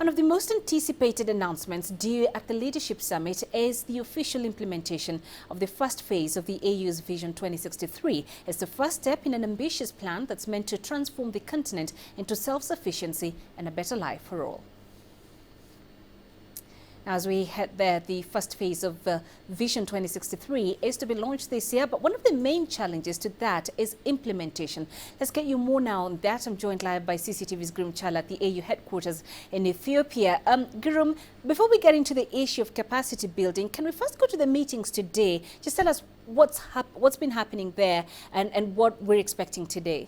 One of the most anticipated announcements due at the Leadership Summit is the official implementation of the first phase of the AU's Vision 2063. It's the first step in an ambitious plan that's meant to transform the continent into self-sufficiency and a better life for all. As we head there, the first phase of Vision 2063 is to be launched this year, but one of the main challenges to that is implementation. Let's get you more now on that. I'm joined live by CCTV's Gurum Chala at the AU headquarters in Ethiopia. Gurum, before we get into the issue of capacity building, can we first go to the meetings today? Just tell us what's been happening there and what we're expecting today.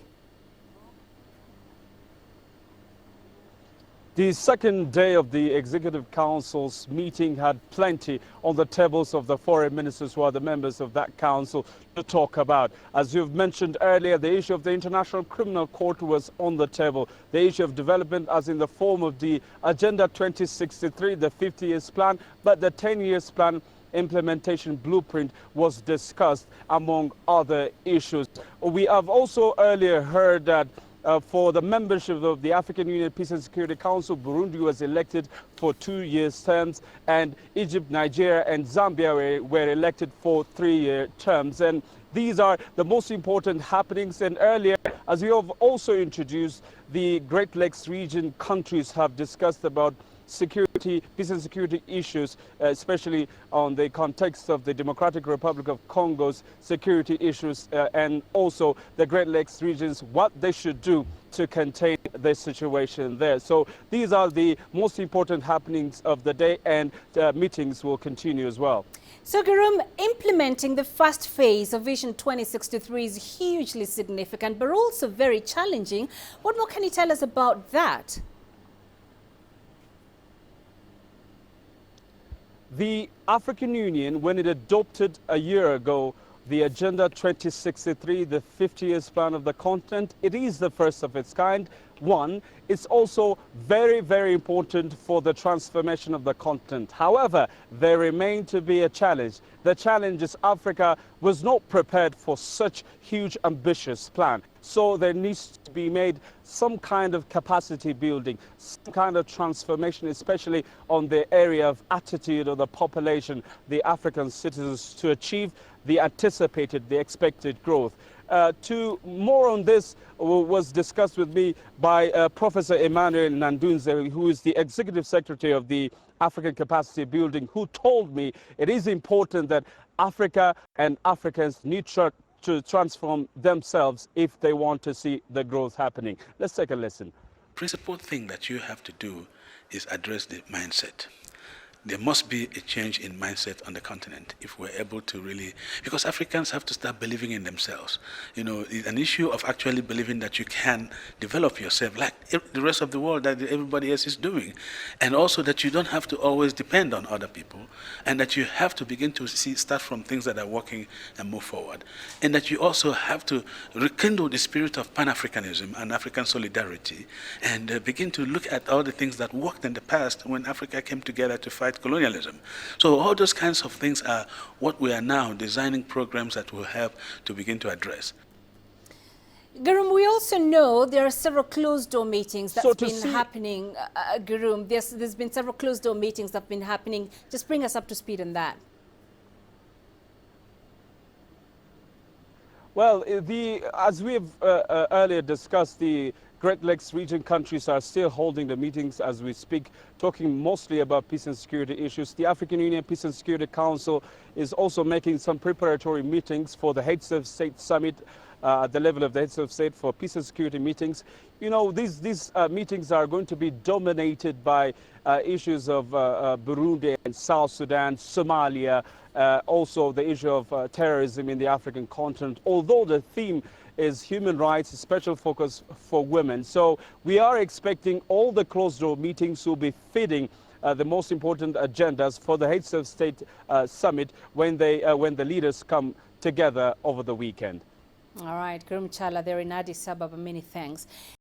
The second day of the Executive Council's meeting had plenty on the tables of the foreign ministers who are the members of that council to talk about. As you've mentioned earlier, the issue of the International Criminal Court was on the table. The issue of development as in the form of the Agenda 2063, the 50 years plan, but the 10 years plan implementation blueprint was discussed among other issues. We have also earlier heard that for the membership of the African Union Peace and Security Council, Burundi was elected for 2-year terms, and Egypt, Nigeria and Zambia were elected for 3-year terms. And these are the most important happenings. And earlier, as we have also introduced, the Great Lakes region countries have discussed about security, peace and security issues, especially on the context of the Democratic Republic of Congo's security issues, and also the Great Lakes regions, what they should do to contain the situation there. So these are the most important happenings of the day, and meetings will continue as well. So, Gurum, implementing the first phase of Vision 2063 is hugely significant, but also very challenging. What more can you tell us about that? The African Union, when it adopted a year ago the Agenda 2063, the 50 years plan of the continent, it is the first of its kind. One, it's also very, very important for the transformation of the continent. However, there remained to be a challenge. The challenge is Africa was not prepared for such huge, ambitious plan. So there needs to be made some kind of capacity building, some kind of transformation, especially on the area of attitude of the population, the African citizens, to achieve the anticipated, the expected growth. More on this was discussed with me by Professor Emmanuel Nandunze, who is the Executive Secretary of the African Capacity Building, who told me it is important that Africa and Africans need to transform themselves if they want to see the growth happening. Let's take a listen. Principal thing that you have to do is address the mindset. There must be a change in mindset on the continent if we're able to really, because Africans have to start believing in themselves. You know, it's an issue of actually believing that you can develop yourself like the rest of the world that everybody else is doing. And also that you don't have to always depend on other people, and that you have to begin to start from things that are working and move forward. And that you also have to rekindle the spirit of Pan-Africanism and African solidarity, and begin to look at all the things that worked in the past when Africa came together to fight colonialism. So all those kinds of things are what we are now designing programs that will help to begin to address. Gurum, we also know there are several closed-door meetings that's been happening. Gurum, there's been several closed-door meetings that have been happening. Just bring us up to speed on that. Well, as we have earlier discussed, the Great Lakes region countries are still holding the meetings as we speak, talking mostly about peace and security issues. The African Union Peace and Security Council is also making some preparatory meetings for the Heads of State Summit at the level of the Heads of State for peace and security meetings. You know, these meetings are going to be dominated by issues of Burundi and South Sudan, Somalia, also the issue of terrorism in the African continent, although the theme is human rights, a special focus for women. So we are expecting all the closed-door meetings will be feeding the most important agendas for the Heads of State Summit when the leaders come together over the weekend. All right, Gurum Chala there in Addis Ababa, many thanks.